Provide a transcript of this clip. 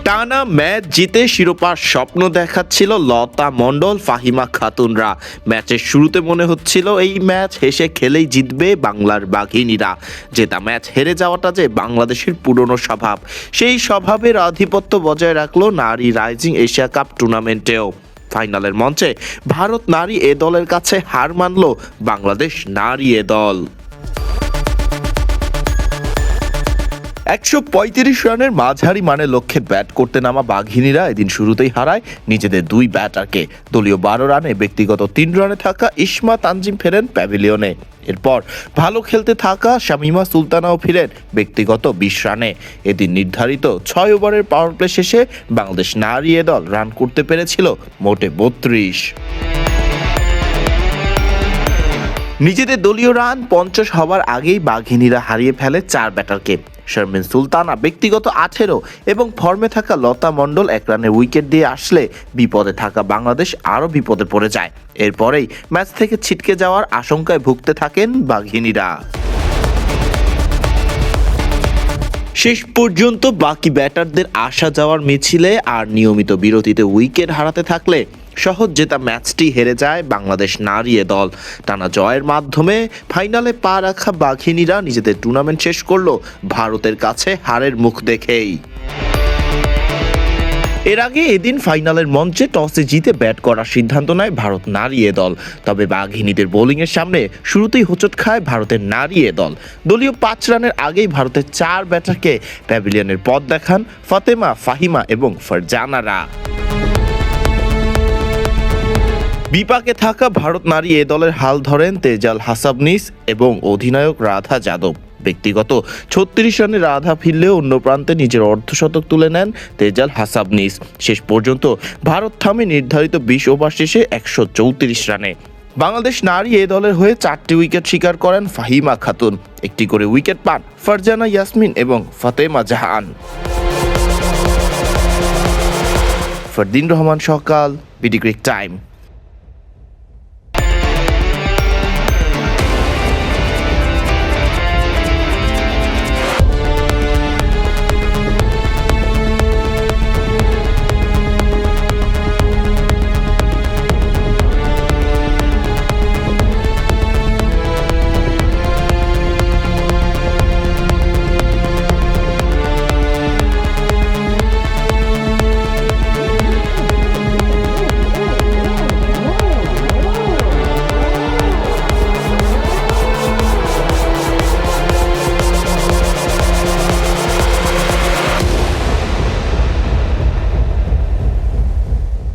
টানা ম্যাচ জিতে শিরোপার স্বপ্ন দেখাচ্ছিল লতা মণ্ডল, ফাহিমা খাতুনরা। ম্যাচের শুরুতে মনে হচ্ছিল এই ম্যাচ হেসে খেলেই জিতবে বাংলার বাঘিনীরা। জেতা ম্যাচ হেরে যাওয়াটা যে বাংলাদেশের পুরনো স্বভাব, সেই স্বভাবের আধিপত্য বজায় রাখলো নারী রাইজিং এশিয়া কাপ টুর্নামেন্টেও। ফাইনালের মঞ্চে ভারত নারী এ দলের কাছে হার মানল বাংলাদেশ নারী এ দল। 135 রানের মাঝারি মানের লক্ষ্যে ব্যাট করতে নামা বাঘিনীরা এদিন শুরুতেই হারায় নিজেদের দুই ব্যাটারকে। দলীয় 12 রানে ব্যক্তিগত 3 রানে থাকা ইসমা তানজিম ফেরেন প্যাভিলিয়নে। এরপর ভালো খেলতে থাকা শামিমা সুলতানাও ফিরেন ব্যক্তিগত 20 রানে। এদিন নির্ধারিত 6 ওভারের পাওয়ার প্লে শেষে বাংলাদেশ নারী এ দল রান করতে পেরেছিল মোটে 32। নিজেদের দলীয় রান 50 হওয়ার আগেই বাঘিনীরা হারিয়ে ফেলে 4 ব্যাটারকে। শারমিন সুলতানা ব্যক্তিগত 18 এবং ফর্মে থাকা লতা মণ্ডল 1 রানে উইকেট দিয়ে আসলে বিপদে থাকা বাংলাদেশ আরও বিপদে পড়ে যায়। এরপরেই ম্যাচ থেকে ছিটকে যাওয়ার আশঙ্কায় ভুগতে থাকেন বাঘিনীরা। শেষ পর্যন্ত বাকি ব্যাটারদের আসা যাওয়ার মিছিলে আর নিয়মিত বিরতিতে উইকেট হারাতে থাকলে সহজ জেতা ম্যাচটি হেরে যায় বাংলাদেশ নারী এ দল। টানা জয়ের মাধ্যমে ফাইনালে পা রাখা বাঘিনীরা নিজেদের টুর্নামেন্ট শেষ করলো ভারতের কাছে হারের মুখ দেখেই। এর আগে এদিন ফাইনালের মঞ্চে টসে জিতে ব্যাট করার সিদ্ধান্ত নেয় ভারত নারী এ দল। তবে বাঘিনীদের বোলিংয়ের সামনে শুরুতেই হোঁচট খায় ভারতের নারী এ দল। দলীয় 5 রানের আগেই ভারতের 4 ব্যাটারকে প্যাভিলিয়নের পথ দেখান ফাতেমা, ফাহিমা এবং ফারজানারা। বিপাকে থাকা ভারত নারী এ দলের হাল ধরেন তেজাল হাসাবনিস এবং অধিনায়ক রাধা যাদব। ব্যক্তিগত 36 রানে রাধা ফিরলেও অন্য প্রান্তে নিজের অর্ধশতক তুলে নেন তেজাল হাসাবনিস। শেষ পর্যন্ত ভারত থামে নির্ধারিত 20 ওভার শেষে 134 রানে। বাংলাদেশ নারী এ দলের হয়ে 4টি উইকেট শিকার করেন ফাহিমা খাতুন। 1টি করে উইকেট পান ফারজানা ইয়াসমিন এবং ফাতেমা জাহান। ফারদিন রহমান সকাল, বিডি ক্রিক টাইম।